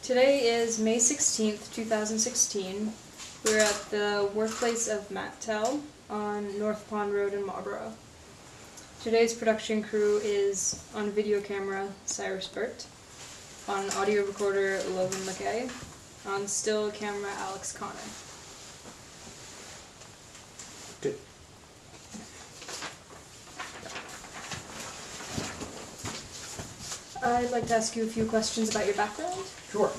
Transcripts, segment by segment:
Today is May 16th, 2016. We're at the workplace of Matt Tell on North Pond Road in Marlboro. Today's production crew is on video camera, Cyrus Burt, on audio recorder, Logan McKay, on still camera, Alex Connor. Good. I'd like to ask you a few questions about your background. Sure.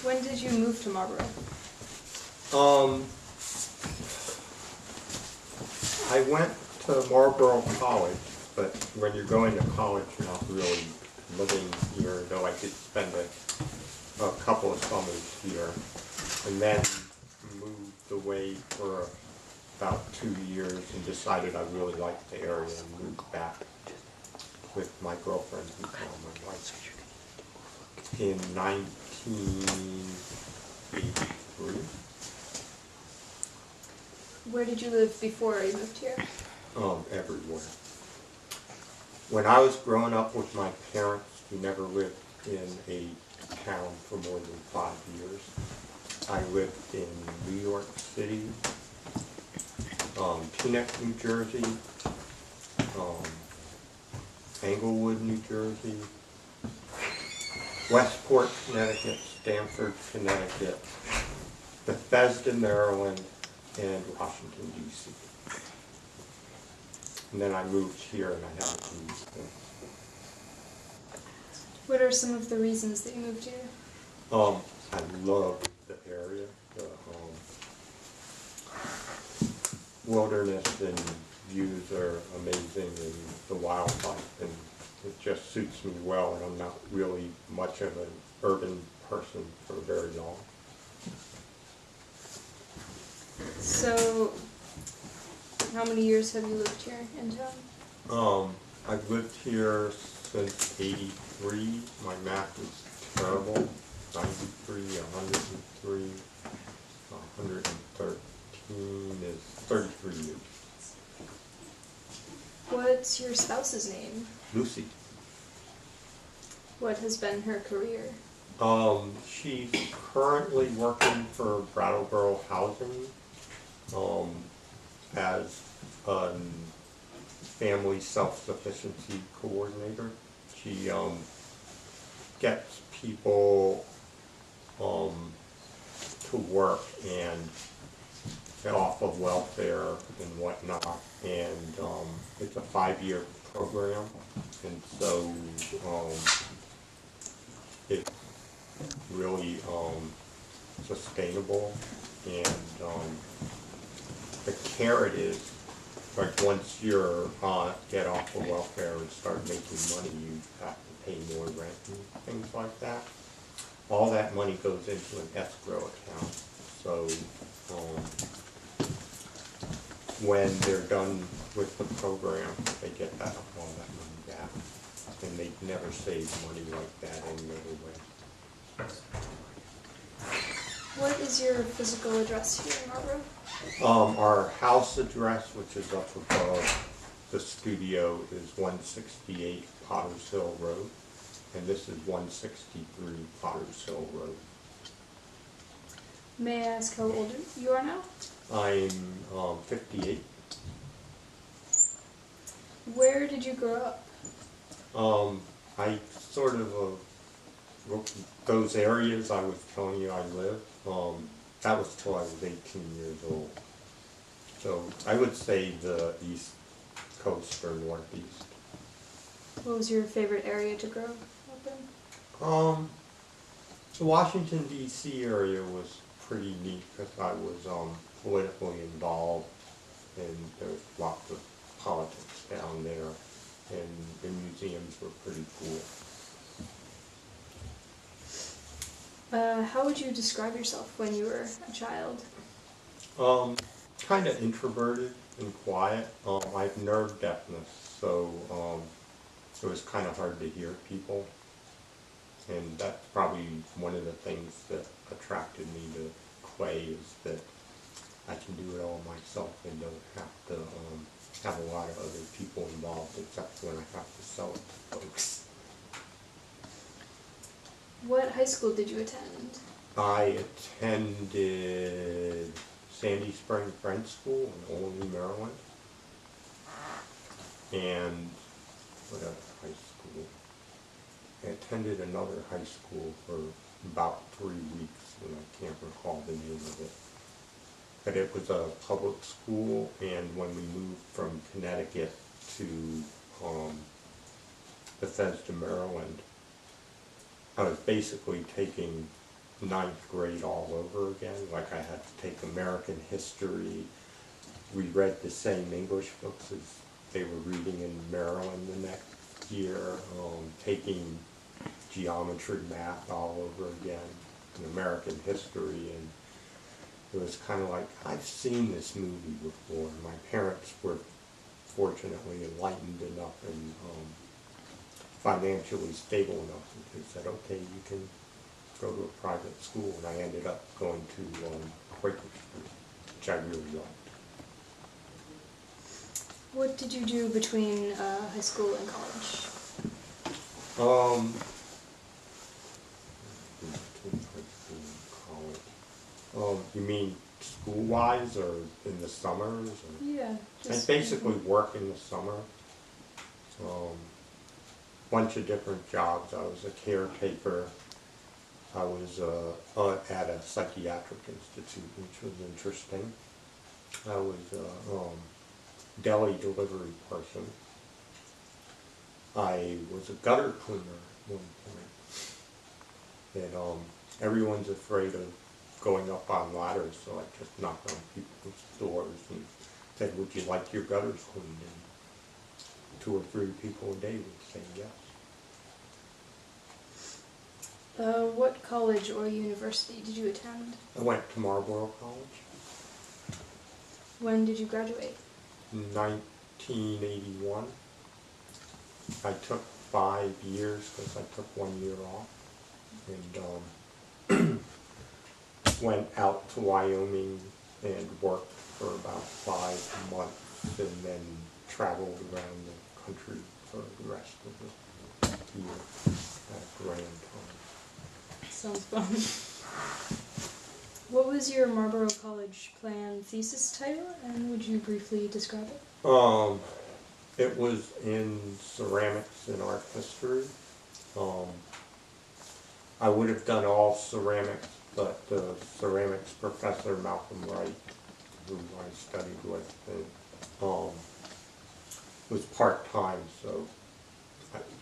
When did you move to Marlboro? I went to Marlboro College, but when you're going to college, you're not really living here, though I did spend a couple of summers here, and then moved away for about 2 years and decided I really liked the area and moved back with my girlfriend, who's now my wife, in 1983. Where did you live before you moved here? Everywhere. When I was growing up with my parents, we never lived in a town for more than 5 years. I lived in New York City, Teaneck, New Jersey, Englewood, New Jersey, Westport, Connecticut, Stamford, Connecticut, Bethesda, Maryland, and Washington, D.C. And then I moved here and I haven't moved since. What are some of the reasons that you moved here? I love the area, the wilderness and views are amazing, and the wildlife, and it just suits me well, and I'm not really much of an urban person for very long. So, how many years have you lived here in town? I've lived here since '83. My math is terrible. 93, 103, 113 is 33 years. What's your spouse's name? Lucy. What has been her career? She's currently working for Brattleboro Housing as a family self-sufficiency coordinator. She gets people to work and get off of welfare and whatnot, and it's a 5-year program, and so it's really sustainable, and the carrot is, like, once you're get off of welfare and start making money, you have to pay more rent and things like that. All that money goes into an escrow account, so when they're done with the program, they get all that money back, and they never save money like that any other way. What is your physical address here in Marlboro? Our house address, which is up above the studio, is 168 Potters Hill Road, and this is 163 Potters Hill Road. May I ask how old you are now? I'm 58. Where did you grow up? I sort of, those areas I was telling you I lived, that was till I was 18 years old. So I would say the East Coast or Northeast. What was your favorite area to grow up in? The Washington, D.C. area was pretty neat because I was politically involved, and there's lots of politics down there, and the museums were pretty cool. How would you describe yourself when you were a child? Kind of introverted and quiet. I have nerve deafness, so it was kind of hard to hear people, and that's probably one of the things that attracted me to clay, is that I can do it all myself and don't have to have a lot of other people involved, except when I have to sell it to folks. What high school did you attend? I attended Sandy Spring French School in Olney, Maryland. And what other high school? I attended another high school for about 3 weeks, and I can't recall the name of it. But it was a public school, and when we moved from Connecticut to Bethesda, Maryland, I was basically taking 9th grade all over again. Like, I had to take American history. We read the same English books as they were reading in Maryland the next year, taking geometry, math all over again, and American history, and it was kind of like, I've seen this movie before. My parents were fortunately enlightened enough and financially stable enough that they said, okay, you can go to a private school, and I ended up going to Quaker School, which I really liked. What did you do between high school and college? Between high school and college. You mean school-wise or in the summers? Or? Yeah. I basically work in the summer. Bunch of different jobs. I was a caretaker. I was at a psychiatric institute, which was interesting. I was a deli delivery person. I was a gutter cleaner at one point. And everyone's afraid of going up on ladders, so I just knocked on people's doors and said, would you like your gutters cleaned? And 2 or 3 people a day would say yes. What college or university did you attend? I went to Marlboro College. When did you graduate? 1981. I took 5 years because I took 1 year off, and went out to Wyoming and worked for about 5 months, and then traveled around the country for the rest of the year at Grand Time. Sounds fun. What was your Marlboro College plan thesis title, and would you briefly describe it? It was in ceramics and art history. I would have done all ceramics, but the ceramics professor, Malcolm Wright, who I studied with, was part-time, so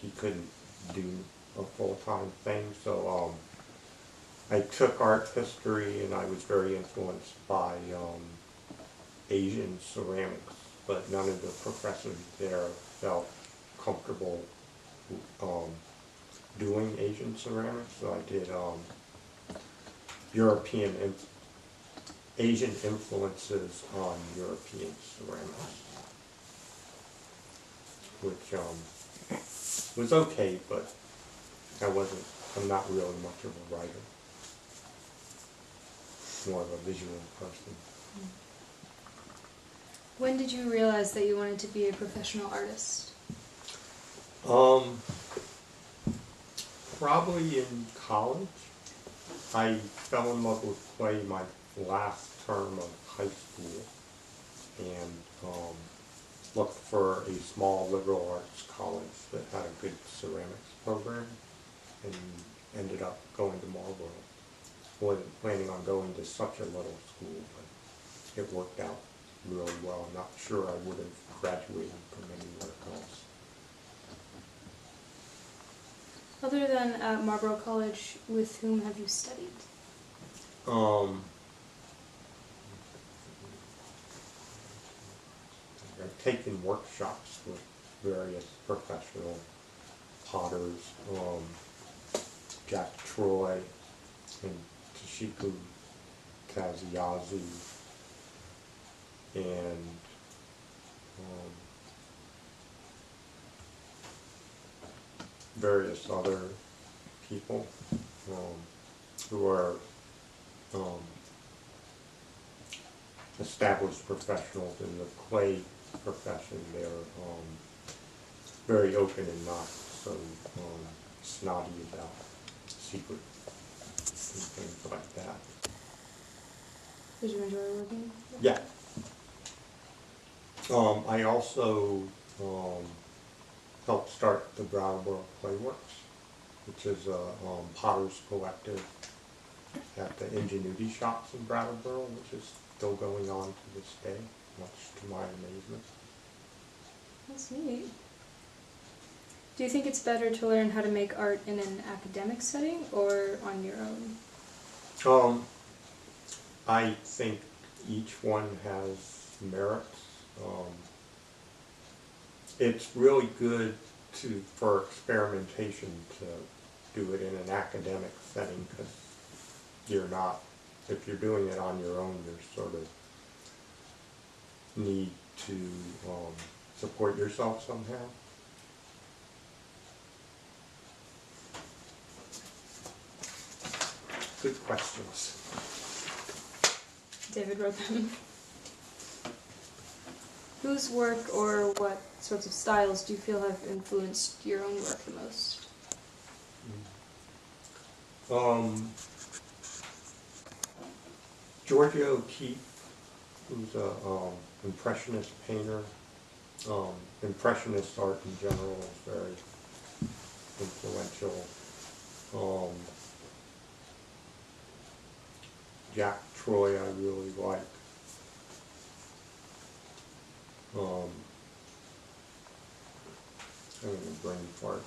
he couldn't do a full-time thing. So I took art history, and I was very influenced by Asian ceramics, but none of the professors there felt comfortable doing Asian ceramics, so I did Asian influences on European ceramics, which was okay, but I'm not really much of a writer. More of a visual person. When did you realize that you wanted to be a professional artist? Probably in college. I fell in love with clay my last term of high school, and looked for a small liberal arts college that had a good ceramics program, and ended up going to Marlboro. Wasn't planning on going to such a little school, but it worked out really well. I'm not sure I would have graduated from anywhere else. Other than at Marlboro College, with whom have you studied? I've taken workshops with various professional potters, Jack Troy and Toshiku Kazuyazu, and various other people who are established professionals in the clay profession. They're very open and not so snotty about secret and things like that. Did you enjoy working? Yeah. I also helped start the Brattleboro Playworks, which is a potter's collective at the Ingenuity Shops in Brattleboro, which is still going on to this day, much to my amazement. That's neat. Do you think it's better to learn how to make art in an academic setting or on your own? I think each one has merits. It's really good for experimentation to do it in an academic setting, because if you're doing it on your own, you sort of need to support yourself somehow. Good questions. David wrote them. Whose work or what sorts of styles do you feel have influenced your own work the most? Georgia O'Keeffe, who's an impressionist painter. Impressionist art in general is very influential. Jack Troy I really like. I'm going to brain fart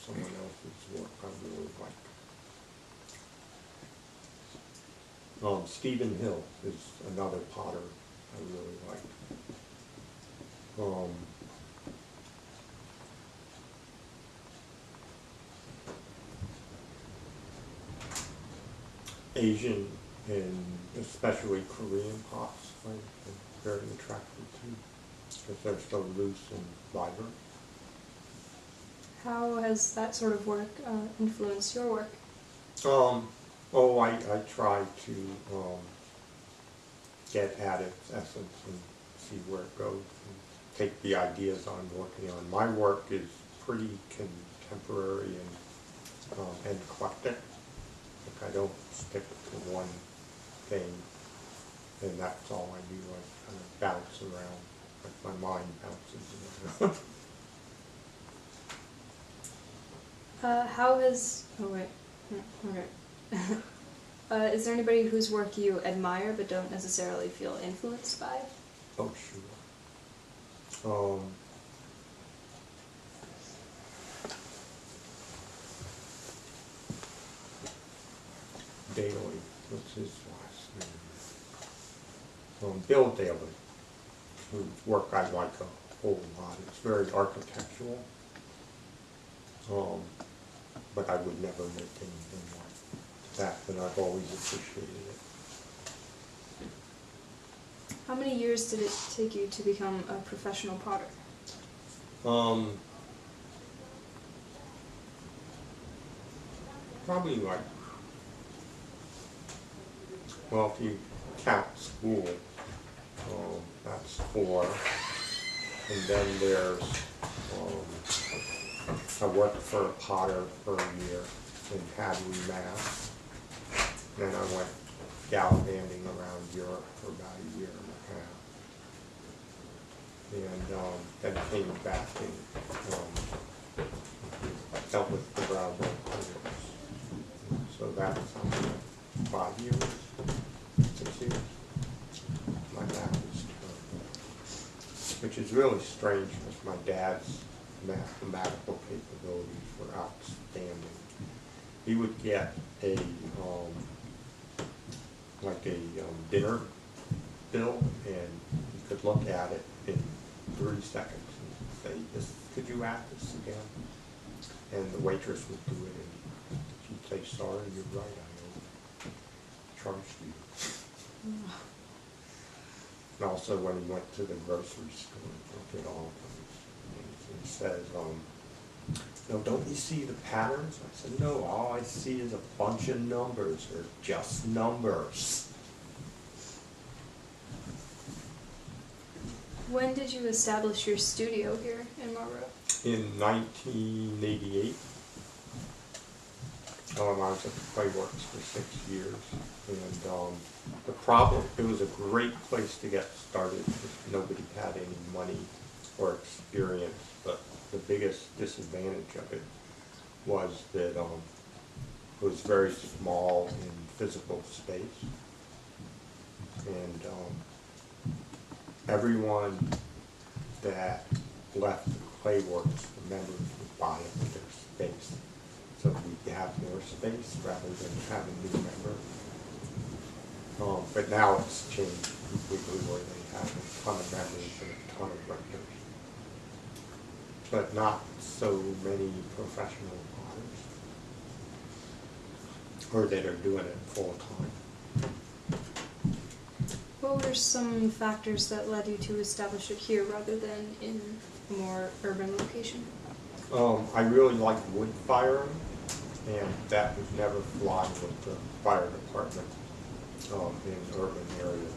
someone else's work I really like. Stephen Hill is another potter I really like. Asian and especially Korean pots I'm very attracted to, because they're so loose and vibrant. How has that sort of work influenced your work? I try to get at its essence and see where it goes and take the ideas I'm working on. My work is pretty contemporary and eclectic. Like, I don't stick to one thing and that's all I do. I kind of bounce around, like my mind bounces around. Is there anybody whose work you admire but don't necessarily feel influenced by? Oh, sure. Daly, what's his last name? Bill Daly, whose work I like a whole lot. It's very architectural, but I would never make anything like that, but I've always appreciated it. How many years did it take you to become a professional potter? Probably like, well, if you count school, that's 4, and then there's, I worked for a potter for a year in Hadley, Mass. Then I went gallivanting around Europe for about a year and a half. And then came back and dealt with the Brattleboro Playworks. So that's 5 years, 6 years. My math is terrible. Which is really strange because my dad's mathematical capabilities were outstanding. He would get a dinner bill, and you could look at it in 3 seconds and say, could you add this again? And the waitress would do it, and she'd say, sorry, you're right, I charged you. And also when he went to the grocery store and looked at all of them, he says, no, don't you see the patterns? I said, no, all I see is a bunch of numbers. They're just numbers. When did you establish your studio here in Marlboro? In 1988. I was at the Playworks for 6 years, and the problem, it was a great place to get started because nobody had any money or experience, but the biggest disadvantage of it was that it was very small in physical space, and everyone that left the Playworks, the members would buy up their space. So we have more space rather than having new members. But now it's changed completely where they have a ton of members and a ton of renters. But not so many professional potters, or that are doing it full time. What were some factors that led you to establish it here rather than in a more urban location? I really like wood firing, and that would never fly with the fire department in an urban area.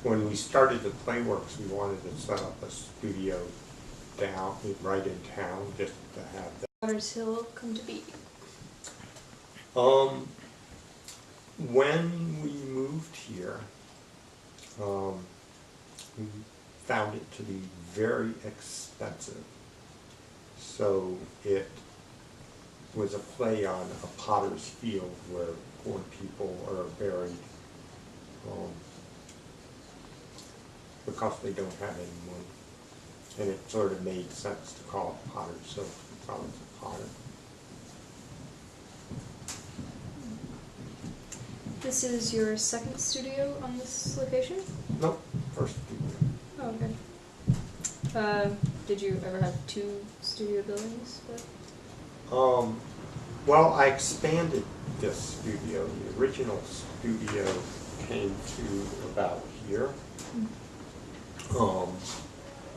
When we started the Playworks, we wanted to set up a studio down right in town just to have that. Potter's Hill come to be? When we moved here, we found it to be very expensive. So it was a play on a potter's field where poor people are buried because they don't have any money. And it sort of made sense to call it Potter's Hill because it's a potter. This is your second studio on this location? Nope, first studio. Oh, okay. Did you ever have two studio buildings? Well, I expanded this studio. The original studio came to about here.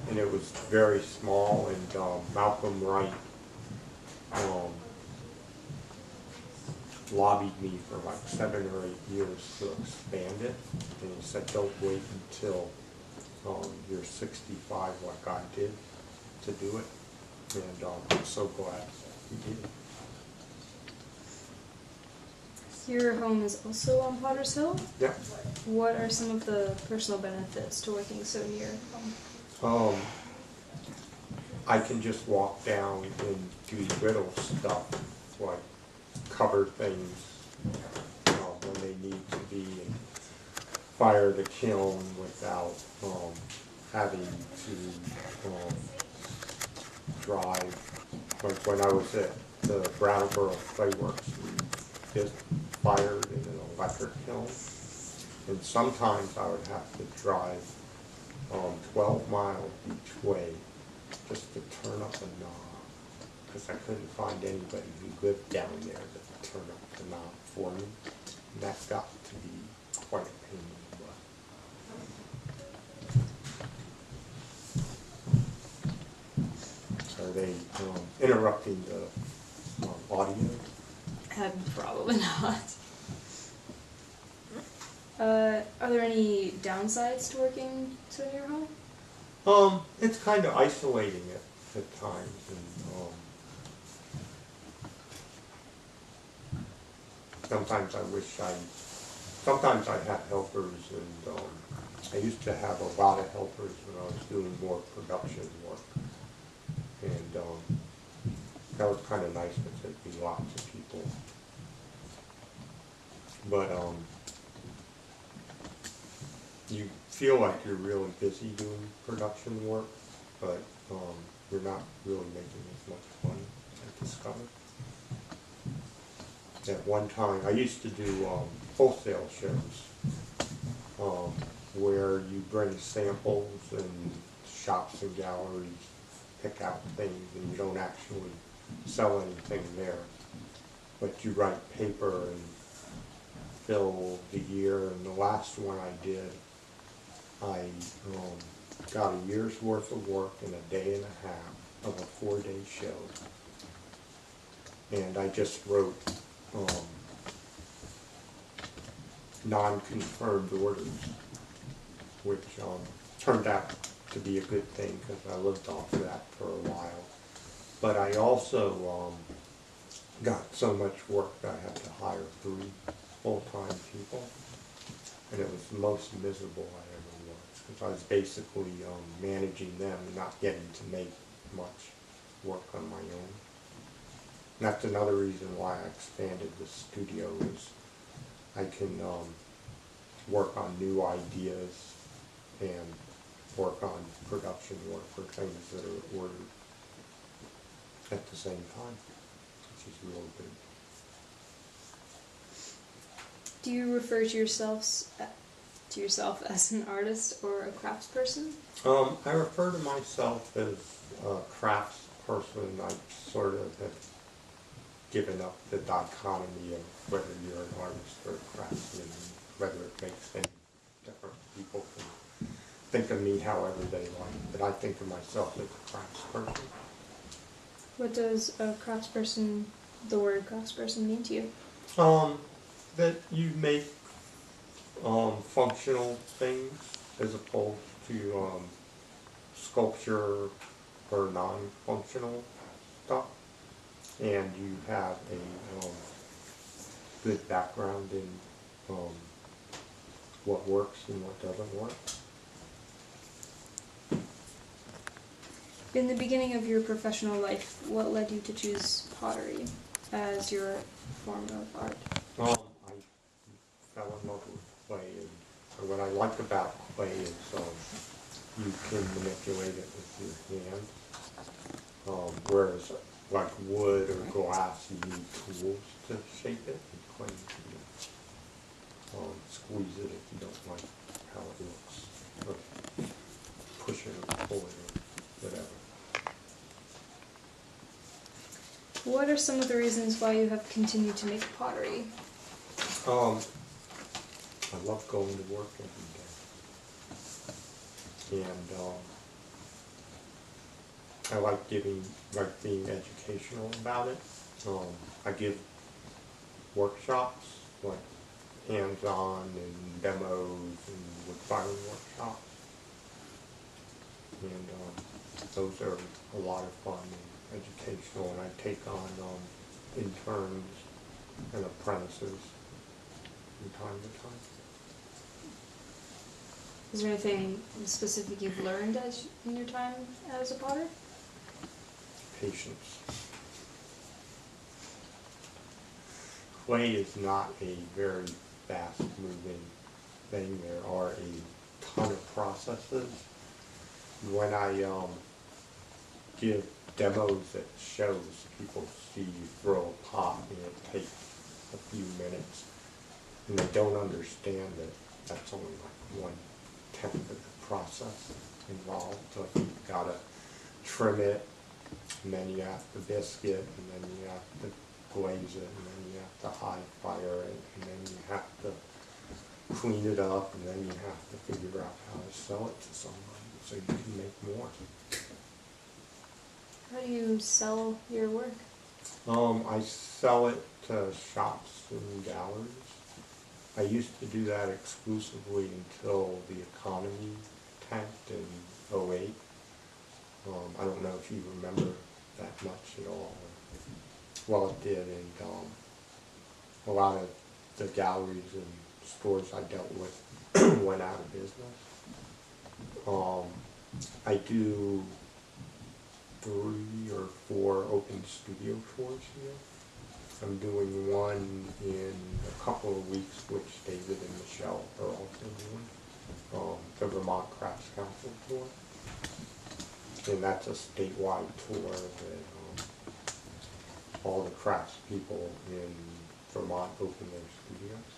And it was very small, and Malcolm Wright lobbied me for like 7 or 8 years to expand it, and he said, don't wait until you're 65 like I did to do it, and I'm so glad he did. Your home is also on Potter's Hill? Yeah. What are some of the personal benefits to working so near home? I can just walk down and do brittle stuff, like cover things when they need to be, and fire the kiln without having to drive. Like when I was at the Brattleboro Playworks, we just fired in an electric kiln, and sometimes I would have to drive 12 miles each way just to turn up a knob, because I couldn't find anybody who lived down there that would turn up the knob for me. And that got to be quite a pain in the butt. Are they interrupting the audio? Probably not. Are there any downsides to working so near home? It's kind of isolating at times, and sometimes sometimes I have helpers, and I used to have a lot of helpers when I was doing more production work, and that was kind of nice because there'd be lots of people. But you feel like you're really busy doing production work, but you're not really making as much money, I discovered. At one time, I used to do wholesale shows where you bring samples and shops and galleries pick out things, and you don't actually sell anything there, but you write paper and fill the year. And the last one I did, I got a year's worth of work in a day and a half of a 4-day show, and I just wrote non-confirmed orders, which turned out to be a good thing because I lived off of that for a while. But I also got so much work that I had to hire 3 full-time people. And it was the most miserable I ever was, because I was basically managing them and not getting to make much work on my own. And that's another reason why I expanded the studio, is I can work on new ideas and work on production work for things that are ordered at the same time, which is real good. Do you refer to yourself as an artist or a craftsperson? I refer to myself as a craftsperson. I sort of have given up the dichotomy of whether you're an artist or a craftsman, whether it makes any difference. People can think of me however they like, but I think of myself as a craftsperson. What does a craftsperson, the word craftsperson, mean to you? That you make functional things as opposed to sculpture or non-functional stuff, and you have a good background in what works and what doesn't work. In the beginning of your professional life, what led you to choose pottery as your form of art? I fell in love with clay, and what I like about clay is you can manipulate it with your hands, whereas like wood or glass, you need tools to shape it. And clay, you can squeeze it if you don't like how it looks, or push it or pull it or whatever. What are some of the reasons why you have continued to make pottery? I love going to work every day, and I like being educational about it. I give workshops, like hands-on and demos and wood firing workshops, and those are a lot of fun and educational, and I take on interns and apprentices from time to time. Is there anything specific you've learned in your time as a potter? Patience. Clay is not a very fast-moving thing. There are a ton of processes. When I give demos at shows, people see you throw a pot and it takes a few minutes, and they don't understand that that's only like 1/10 of the process involved. So you've got to trim it, and then you have to bisque it, and then you have to glaze it, and then you have to high fire it, and then you have to clean it up, and then you have to figure out how to sell it to somebody so you can make more. How do you sell your work? I sell it to shops and galleries. I used to do that exclusively until the economy tanked in '08. I don't know if you remember that much at all. Well, it did, and a lot of the galleries and stores I dealt with went out of business. I do 3 or 4 open studio tours here. I'm doing one in a couple of weeks, which David and Michelle are also doing, the Vermont Crafts Council tour. And that's a statewide tour that all the crafts people in Vermont open their studios.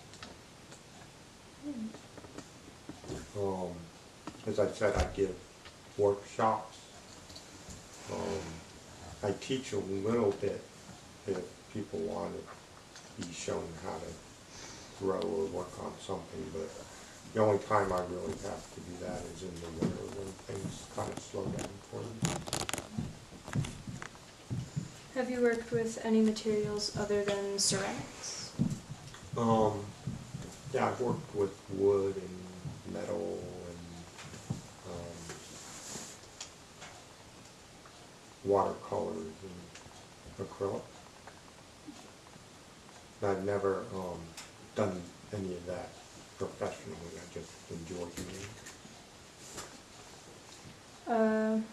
As I said, I give workshops. I teach a little bit if people want to be shown how to grow or work on something, but the only time I really have to do that is in the winter when things kind of slow down for me. Have you worked with any materials other than ceramics? Yeah, I've worked with wood and metal and watercolors and acrylic. I've never done any of that professionally. I just enjoy doing it.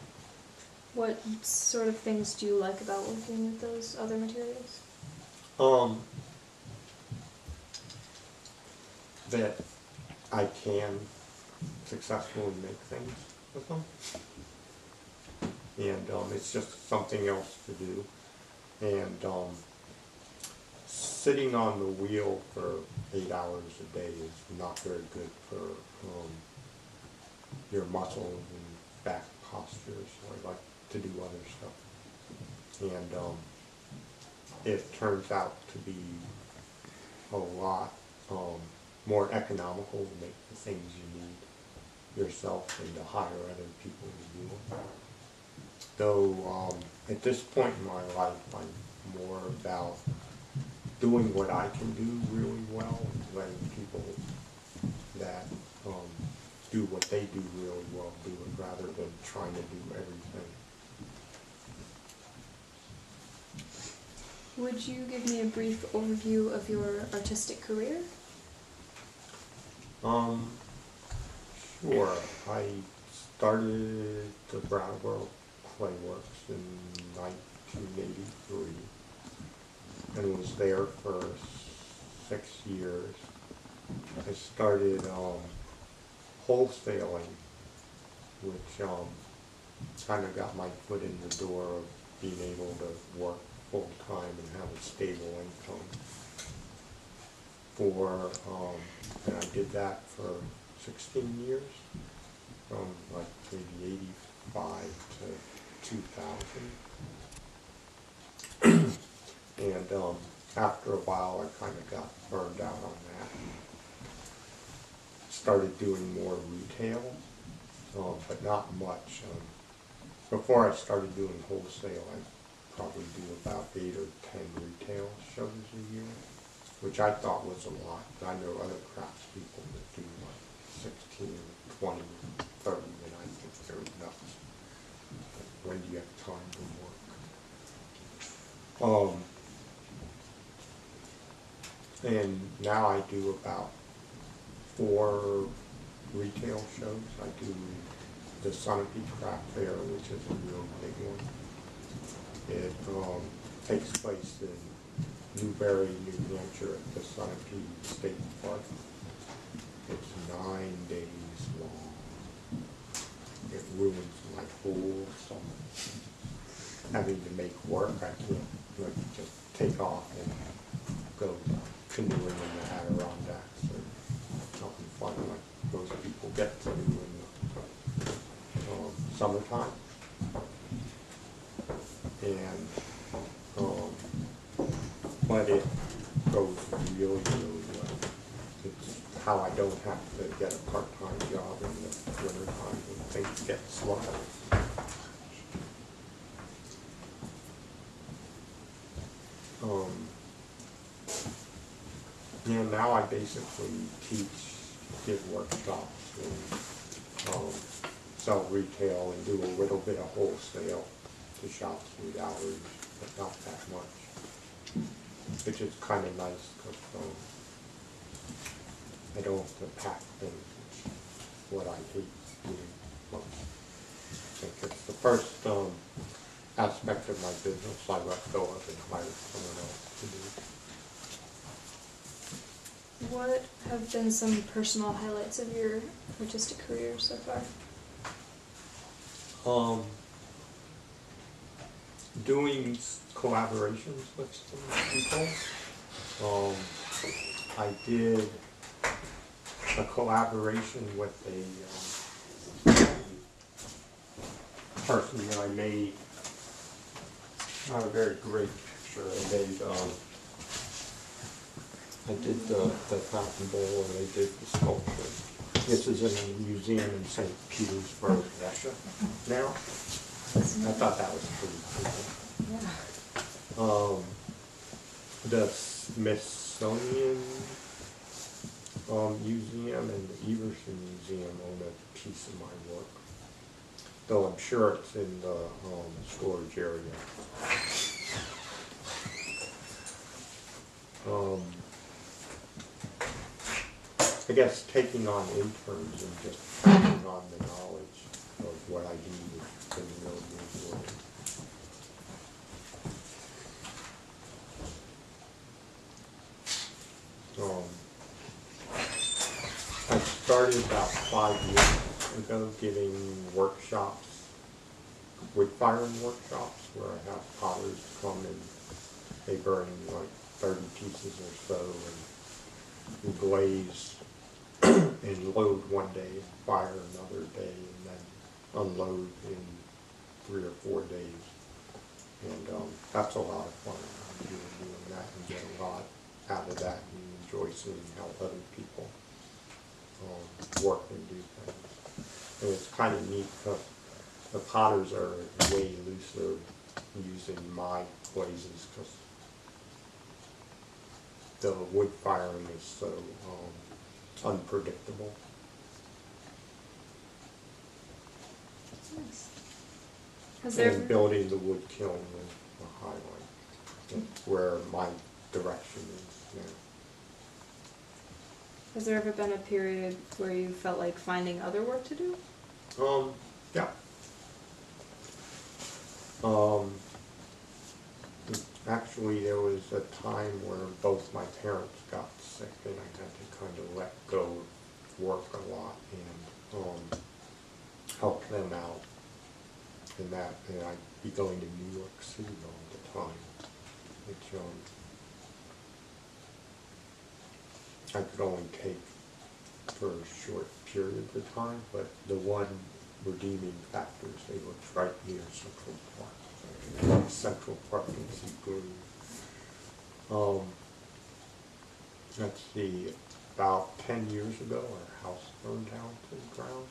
What sort of things do you like about working with those other materials? That I can successfully make things with them. And it's just something else to do. And sitting on the wheel for 8 hours a day is not very good for your muscles and back posture, so I like to do other stuff. And it turns out to be a lot more economical to make the things you need yourself than to hire other people to do them. Though at this point in my life, I'm more about doing what I can do really well and letting people that do what they do really well do it rather than trying to do everything. Would you give me a brief overview of your artistic career? Sure. I started the Marlboro Playworks in 1983 and was there for 6 years. I started wholesaling, which kind of got my foot in the door of being able to work full time and have a stable income. And I did that for 16 years, from like maybe 85 to 2000. And after a while, I kind of got burned out on that. Started doing more retail, but not much. Before I started doing wholesale, I'd probably do about 8 or 10 retail shows a year, which I thought was a lot. I know other craftspeople that do like 16, 20, 30, and I think they're nuts. Like, when do you have time to work? And now I do about 4 retail shows. I do the Sunapee Craft Fair, which is a real big one. It takes place in Newberry, New Hampshire at the Sunapee State Park. It's 9 days long. It ruins my whole summer. Having to make work, I can't just take off and go canoeing in the Adirondacks or something fun like most people get to do in the summertime. And but it goes really, really well. It's how I don't have to get a part-time job in the wintertime when things get slow. And now I basically give workshops and sell retail and do a little bit of wholesale to shops and galleries, but not that much, which is kind of nice because I don't have to pack things, which is what I hate doing most. I think it's the first aspect of my business I let go of and hired someone else to do. What have been some personal highlights of your artistic career so far? Doing collaborations with some people. I did a collaboration with a person that I made. Not a very great picture. I did the fountain bowl and they did the sculpture. This is in a museum in St. Petersburg, Russia now. I thought that was pretty cool. Yeah. The Smithsonian Museum and the Everson Museum own a piece of my work, though I'm sure it's in the storage area. I guess taking on interns and just taking on the knowledge of what I do has been really rewarding. I started about 5 years ago giving workshops, wood firing workshops, where I have potters come and they burn like 30 pieces or so and glaze and load one day and fire another day and then unload in 3 or 4 days. And that's a lot of fun. I'm doing that and get a lot out of that and enjoy seeing how other people work and do things. And it's kind of neat because the potters are way looser using my glazes because the wood firing is so unpredictable. Nice. And building the wood kiln is a highlight. That's where my direction is now. Has there ever been a period where you felt like finding other work to do? Yeah. Actually, there was a time where both my parents got sick and I had to kind of let go of work a lot and help them out in that. And I'd be going to New York City all the time, which I could only take for short periods of time, but the one redeeming factor is they lived right near Central Park. Central Park in Seagrove. Let's see, about 10 years ago our house burned down to the ground.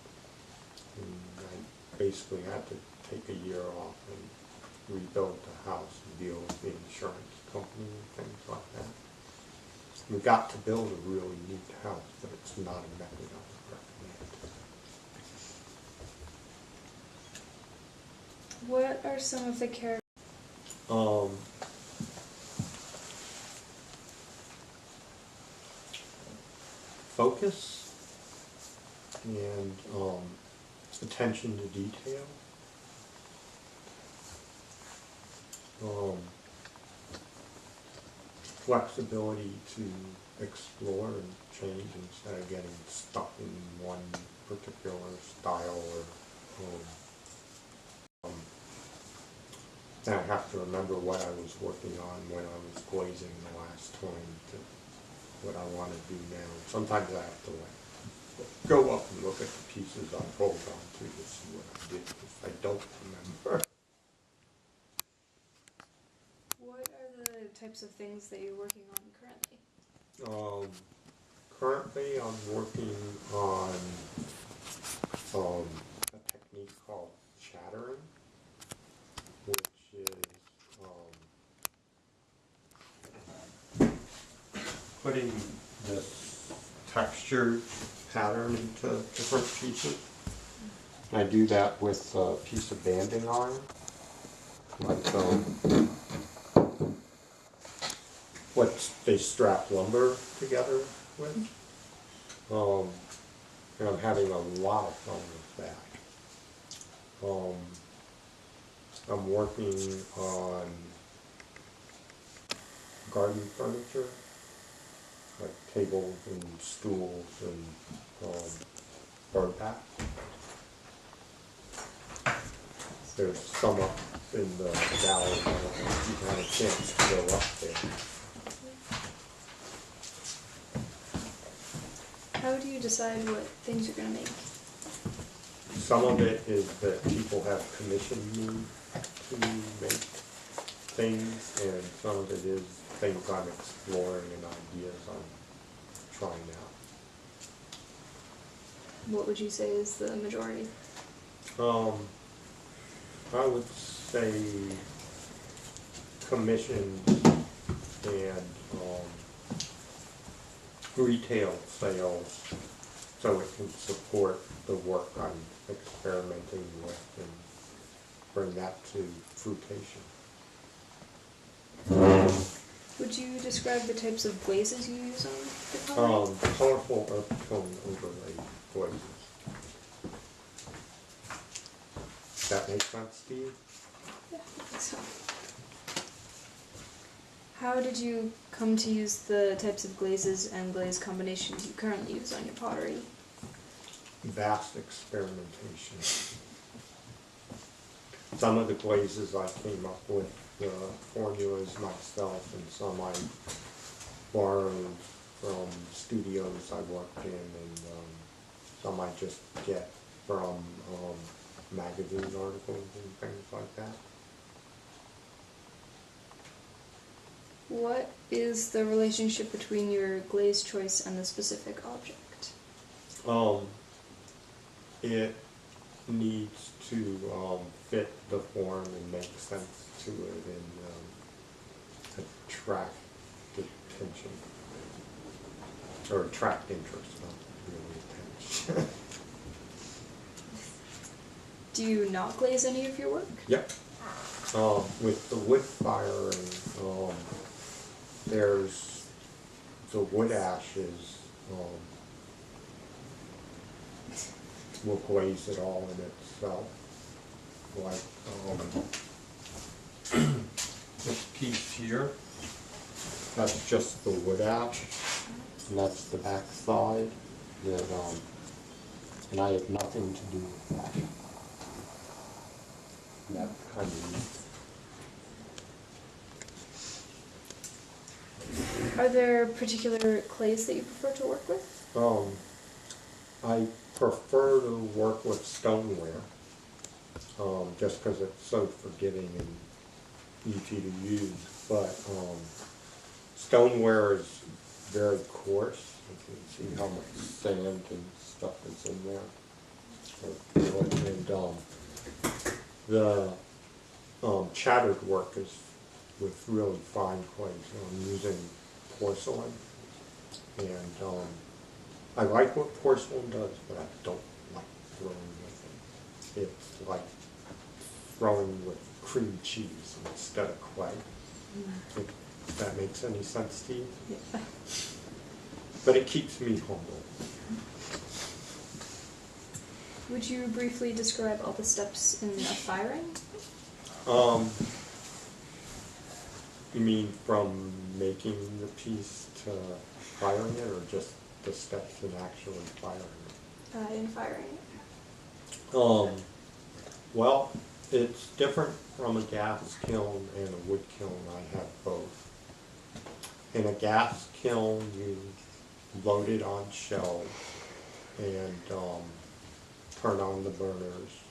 And I basically had to take a year off and rebuild the house and deal with the insurance company and things like that. We got to build a really neat house, but it's not a method I would recommend. What are some of the characters? Focus and attention to detail. Flexibility to explore and change instead of getting stuck in one particular style or and I have to remember what I was working on when I was glazing the last time to what I want to do now. Sometimes I have to go up and look at the pieces I hold on to see what I did because I don't remember. What are the types of things that you're working on currently? Currently I'm working on a technique called chattering, which is putting this textured pattern into different pieces. I do that with a piece of banding iron, like what they strap lumber together with. And I'm having a lot of fun with that. I'm working on garden furniture, like tables and stools and bird baths. There's some up in the gallery. I don't know if you've had a chance to go up there. How do you decide what things you're going to make? Some of it is that people have commissioned me to make things, and some of it is things I'm exploring and ideas I'm trying out. What would you say is the majority? I would say commissioned and retail sales, so it can support the work I'm experimenting with and bring that to fruition. Would you describe the types of glazes you use on the pottery? Colorful earth tone overlay glazes. Does that make sense, Steve? Yeah, I think so. How did you come to use the types of glazes and glaze combinations you currently use on your pottery? Vast experimentation. Some of the glazes I came up with, the formulas myself, and some I borrowed from studios I worked in, and some I just get from magazine articles and things like that. What is the relationship between your glaze choice and the specific object? It needs to fit the form and make sense to it and attract attention. Or attract interest, not really attention. Do you not glaze any of your work? Yep. With the wood firing, there's the wood ashes will glaze it all in itself. Like this piece here, that's just the wood ash, and that's the back side. That and I have nothing to do with that. That kind of. Are there particular clays that you prefer to work with? I prefer to work with stoneware, just because it's so forgiving and easy to use. But stoneware is very coarse. You can see how much sand and stuff is in there. And the chattered work is with really fine clays. I'm using porcelain, and I like what porcelain does, but I don't like throwing with it. It's like throwing with cream cheese instead of clay. If that makes any sense to you? Yeah. But it keeps me humble. Would you briefly describe all the steps in a firing? You mean from making the piece to firing it, or just the steps in actually firing it? In firing it. Well, it's different from a gas kiln and a wood kiln. I have both. In a gas kiln, you load it on shelves and turn on the burners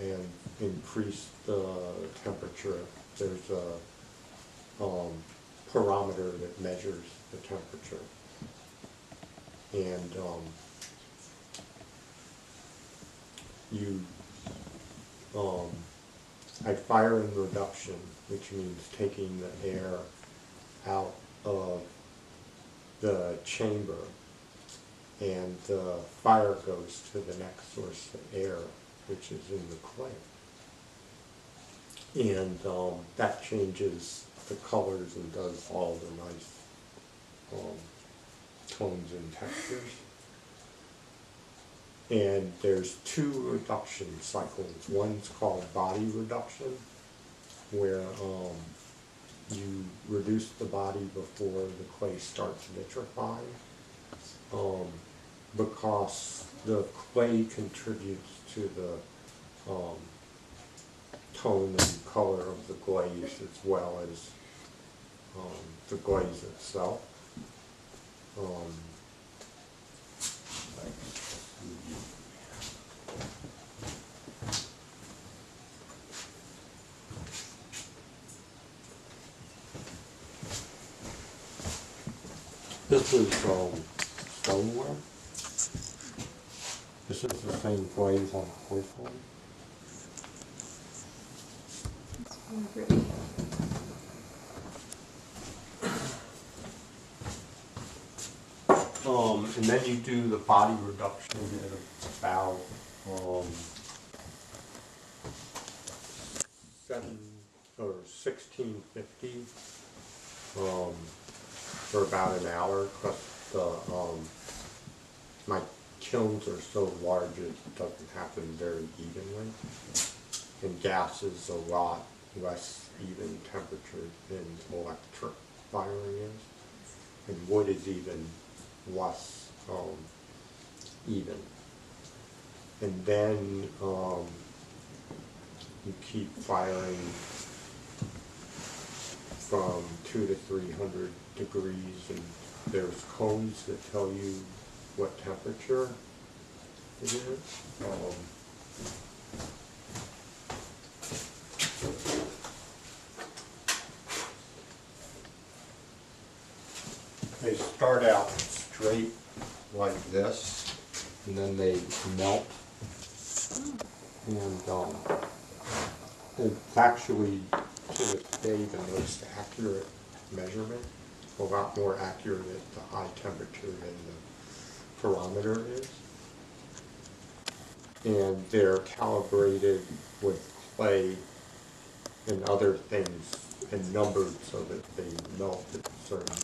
and increase the temperature. There's a parameter that measures the temperature. And I fire in reduction, which means taking the air out of the chamber, and the fire goes to the next source of air, which is in the clay. And that changes the colors and does all the nice tones and textures. And there's two reduction cycles. One's called body reduction, where you reduce the body before the clay starts vitrifying, because the clay contributes to the tone and color of the glaze as well as the glaze itself. This is stoneware. This is the same glaze on porcelain. Really? And then you do the body reduction at about 7 or 1650 for about an hour, because my kilns are so large it doesn't happen very evenly. And gas is a lot less even temperature than electric firing is. And wood is even less even. And then you keep firing from 200 to 300 degrees, and there's cones that tell you what temperature it is. They start out straight like this, and then they melt. And it's actually, to this day, the most accurate measurement, a lot more accurate at the high temperature than the thermometer is. And they're calibrated with clay and other things and numbered so that they melt at certain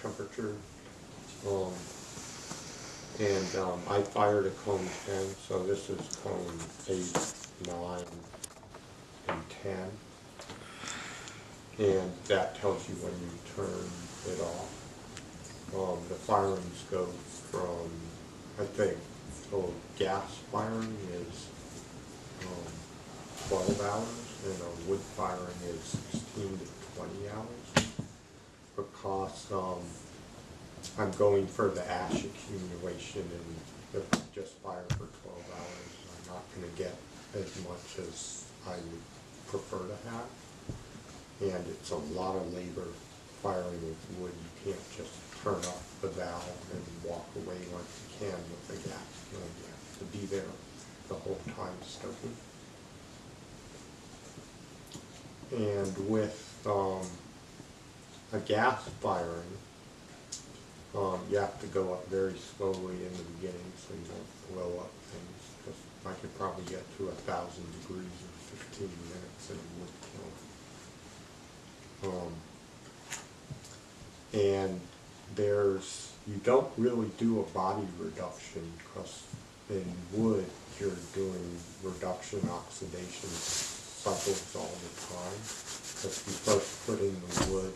temperature. I fired a cone 10, so this is cone 8, 9, and 10. And that tells you when you turn it off. The firings go from, I think, so gas firing is 12 hours, and a wood firing is 16 to 20 hours. Because I'm going for the ash accumulation, and if I just fire for 12 hours, I'm not going to get as much as I would prefer to have. And it's a lot of labor firing with wood. You can't just turn off the valve and walk away like you can with a gas kiln. You have to be there the whole time stoking. And with a gas firing, you have to go up very slowly in the beginning so you don't blow up things. Because I could probably get to 1,000 degrees in 15 minutes in a wood kiln. And you don't really do a body reduction, because in wood you're doing reduction oxidation cycles all the time. Because you first put in the wood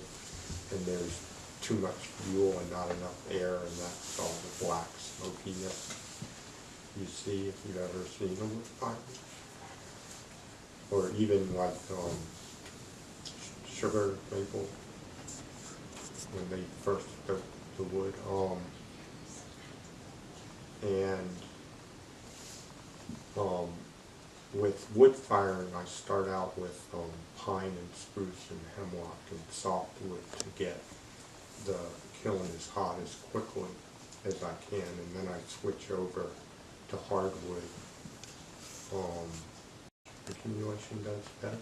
and there's too much fuel and not enough air, and that's all the black smokiness you see if you've ever seen a wood fire. Or even like sugar maple, when they first put the wood. With wood firing, I start out with pine and spruce and hemlock and softwood to get the kiln as hot as quickly as I can, and then I switch over to hardwood. Accumulation does better.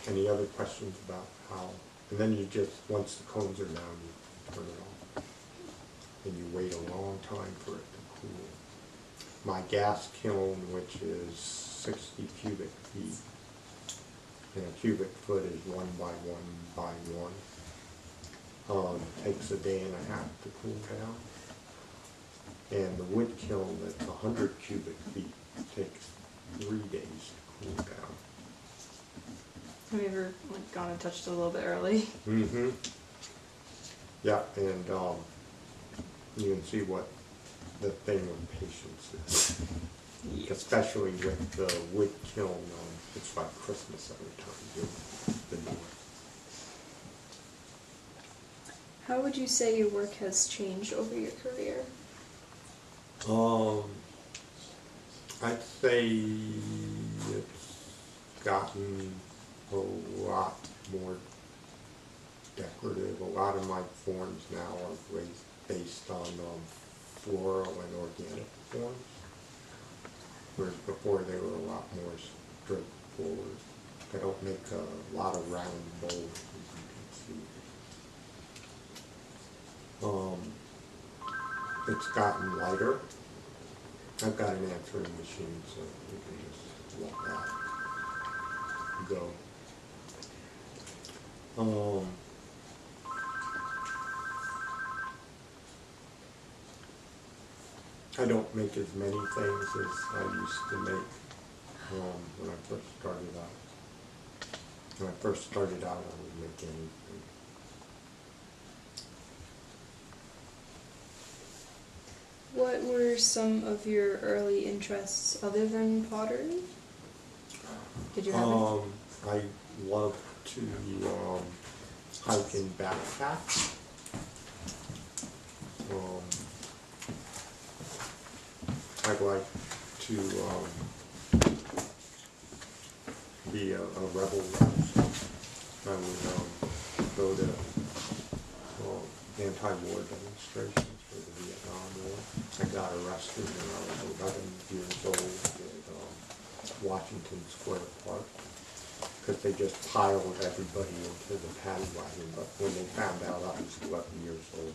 Any other questions about how? And then you just, once the cones are down, you turn it off. And you wait a long time for it to cool. My gas kiln, which is 60 cubic feet, and a cubic foot is 1 by 1 by 1, takes a day and a half to cool down. And the wood kiln that's 100 cubic feet takes 3 days to cool down. Have you ever gone and touched it a little bit early? Mm-hmm. Yeah, and you can see what the thing with patience is. Yep. Especially with the wood kiln, it's like Christmas every time you do it. How would you say your work has changed over your career? I'd say it's gotten a lot more decorative. A lot of my forms now are based on floral and organic forms, whereas before they were a lot more straightforward. I don't make a lot of round bowls, as you can see. It's gotten lighter, I've got an answering machine, so you can just let that go. I don't make as many things as I used to make when I first started out. When I first started out, I would make anything. What were some of your early interests other than pottery? Did you have any? I love to hike and backpack. I'd like to be a rebel rat. I would go to anti-war demonstrations for the Vietnam War. I got arrested when I was 11 years old at Washington Square Park because they just piled everybody into the paddy wagon, but when they found out I was 11 years old,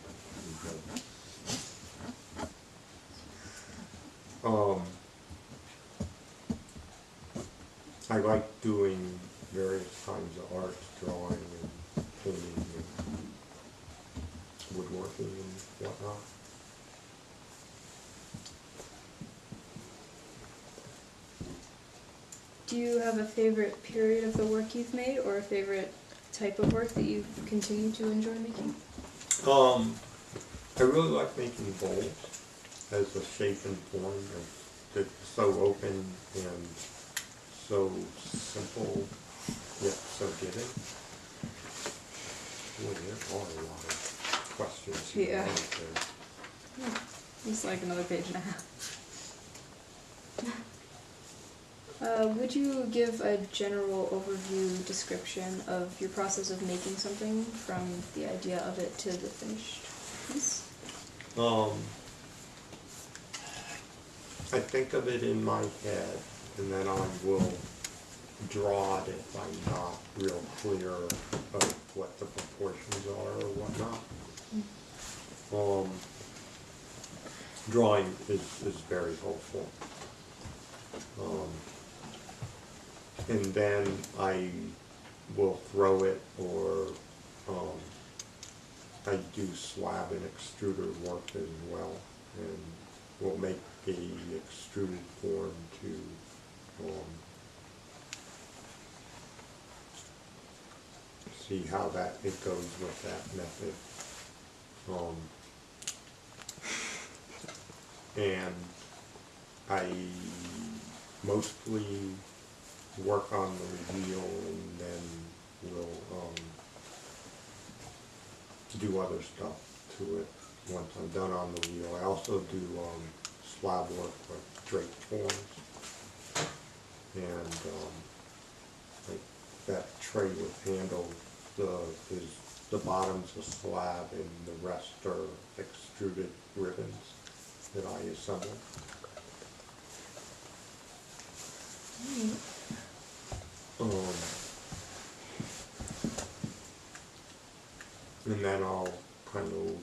I like doing various kinds of art, drawing and painting and woodworking and whatnot. Do you have a favorite period of the work you've made, or a favorite type of work that you continue to enjoy making? I really like making bowls as a shape and form. It's so open and so simple, yet so giving. Boy, there are a lot of questions here. Yeah. Right there. It's like another page and a half. Would you give a general overview description of your process of making something from the idea of it to the finished piece? I think of it in my head, and then I will draw it if I'm not real clear of what the proportions are or whatnot. Drawing is very helpful. And then I will throw it, or I do slab and extruder work as well, and we'll make a extruded form to see how it goes with that method. And I mostly work on the wheel, and then we'll do other stuff to it once I'm done on the wheel. I also do slab work with draped forms, and like that tray with handles, the bottom's a slab and the rest are extruded ribbons that I assemble. And then I'll kind of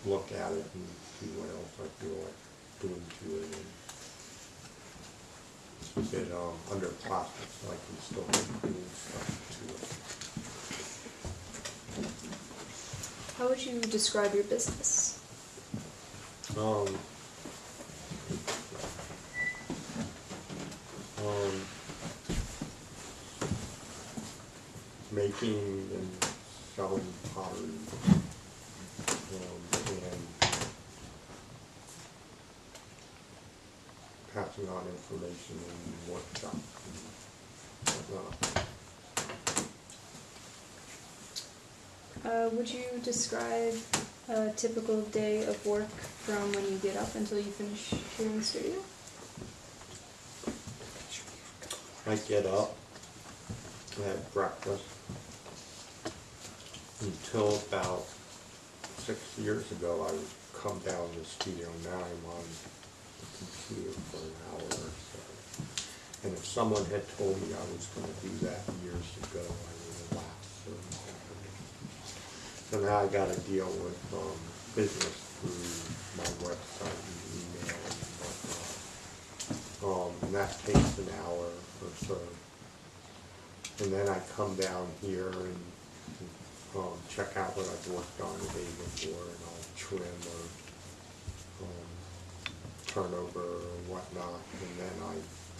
look at it and see what else I feel like doing to it. And keep it under plastic so I can still make cool stuff to it. How would you describe your business? Making and selling pottery, and passing on information in workshops and whatnot. Would you describe a typical day of work from when you get up until you finish here in the studio? I get up, I have breakfast. Until about 6 years ago, I would come down to the studio. Now I'm on the computer for an hour or so. And if someone had told me I was going to do that years ago, I would have laughed. So now I got to deal with business through my website and email and whatnot. takes an hour or so. And then I come down here and check out what I've worked on the day before, and I'll trim or turn over or whatnot, and then I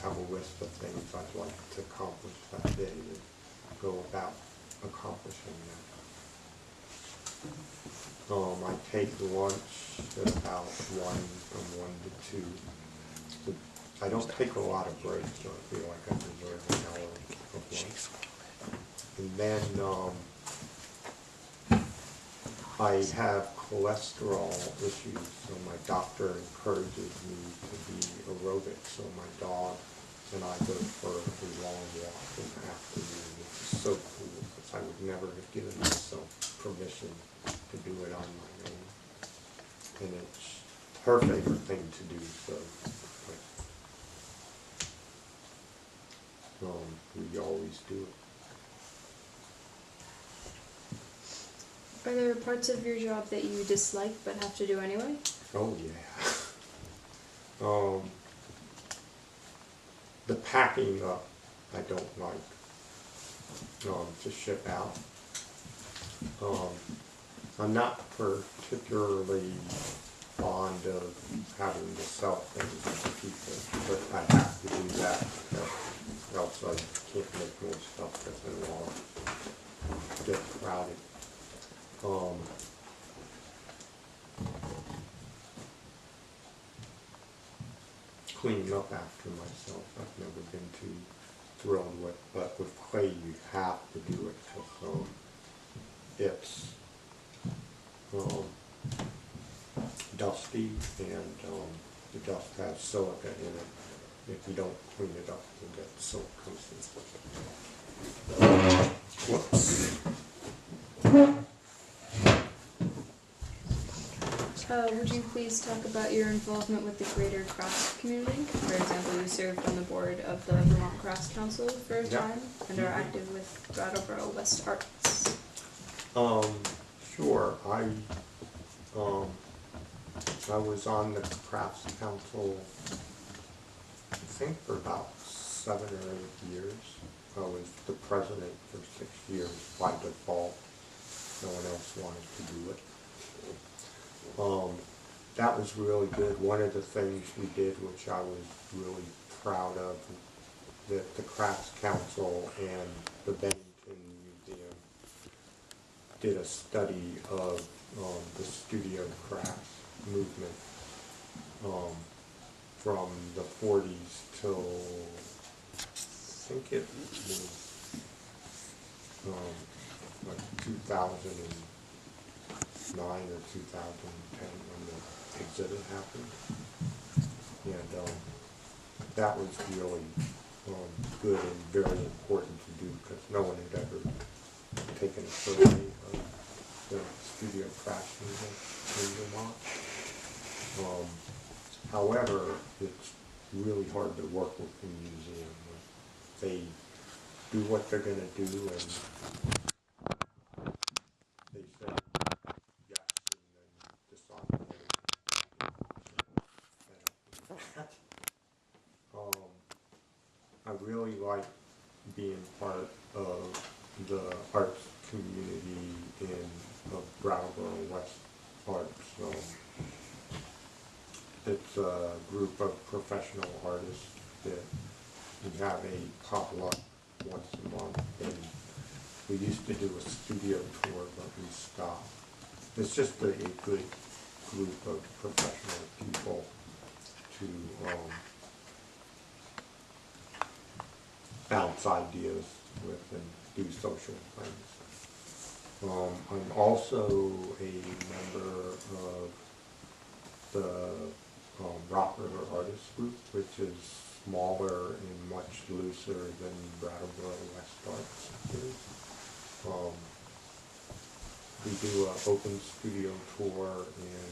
have a list of things I'd like to accomplish that day and go about accomplishing that. I take lunch at about 1, from 1 to 2. So I don't take a lot of breaks, so I feel like I deserve an hour of lunch. And then I have cholesterol issues, so my doctor encourages me to be aerobic, so my dog and I go for a long walk in the afternoon, which is so cool, because I would never have given myself permission to do it on my own. And it's her favorite thing to do, so we always do it. Are there parts of your job that you dislike but have to do anyway? Oh yeah. The packing up I don't like to ship out. I'm not particularly fond of having to sell things to people, but I have to do that because else I can't make more stuff because then I'll get crowded. Cleaning up after myself, I've never been too thrilled with, but with clay you have to do it because it's dusty and the dust has silica in it. If you don't clean it up, you'll get silicosis. Whoops. Would you please talk about your involvement with the greater crafts community? For example, you served on the board of the Vermont Crafts Council for a time and are active with Brattleboro West Arts. Sure. I was on the Crafts Council, I think, for about 7 or 8 years. I was the president for 6 years by default. No one else wanted to do it. That was really good. One of the things we did, which I was really proud of, that the Crafts Council and the Bennington Museum did a study of the studio crafts movement from the 40s till, I think it was like 2009 or 2010 when the exhibit happened. And that was really good and very important to do because no one had ever taken a survey of the studio crafts movement in Vermont. However, it's really hard to work with the museum. They do what they're going to do, and they say yes, and then decide no. I really like being part of the arts community in Brattleboro West Arts. It's a group of professional artists that we have a potluck once a month, and we used to do a studio tour, but we stopped. It's just a good group of professional people to bounce ideas with and do social things. I'm also a member of the Rock River Artists Group, which is smaller and much looser than Brattleboro West Arts is. We do an open studio tour in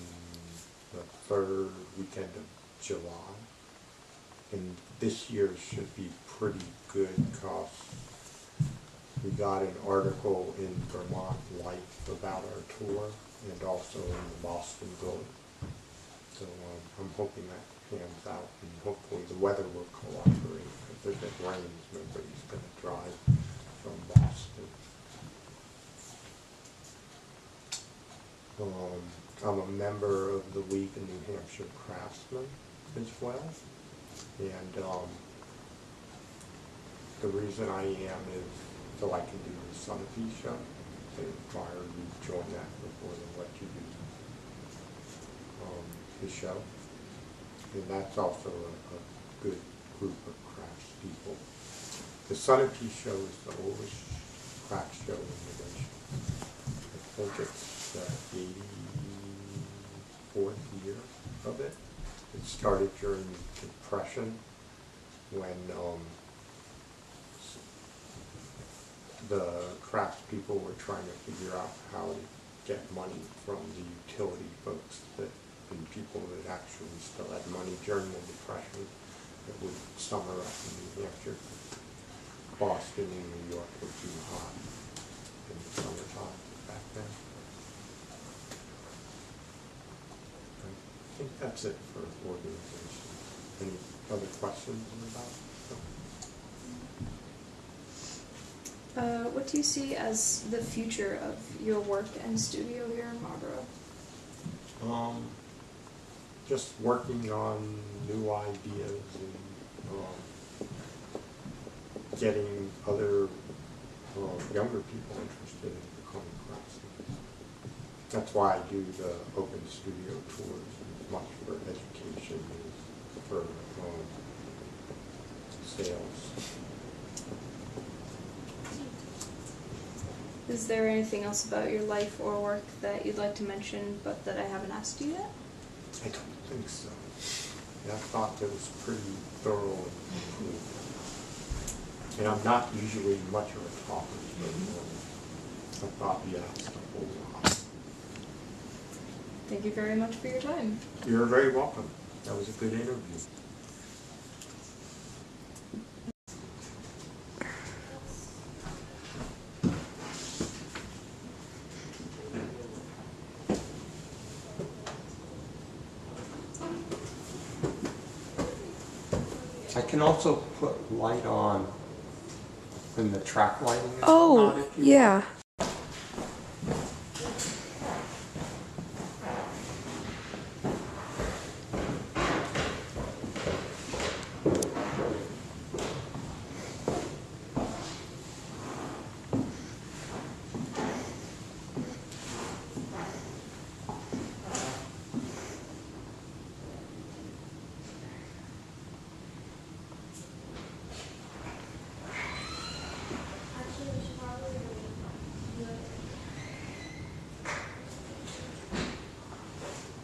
the 3rd weekend of July. And this year should be pretty good because we got an article in Vermont Life about our tour and also in the Boston Globe. So I'm hoping that hands out, and hopefully the weather will cooperate. Because if it rains, nobody's going to drive from Boston. I'm a member of the League of New Hampshire Craftsmen as well, and the reason I am is so I can do the Sunapee show. They require you to join that before they let you do the show, and that's also a good group of crafts people. The Sunapee show is the oldest craft show in the nation. I think it's the 84th year of it. It started during the Depression when the craftspeople were trying to figure out how to get money from the utility folks and people that actually still had money during the Depression that would summer up in New Hampshire. Boston and New York were too hot in the summertime back then. I think that's it for organization. Any other questions about it? What do you see as the future of your work and studio here in Marlboro? Just working on new ideas and getting other younger people interested in becoming craftsmen. That's why I do the open studio tours, as much for education as for sales. Is there anything else about your life or work that you'd like to mention but that I haven't asked you yet? I don't think so. I thought that was pretty thorough and complete. And I'm not usually much of a talker, but I thought you asked a whole lot. Thank you very much for your time. You're very welcome. That was a good interview. I can also put light on when the track lighting is on, if you yeah.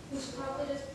We should probably just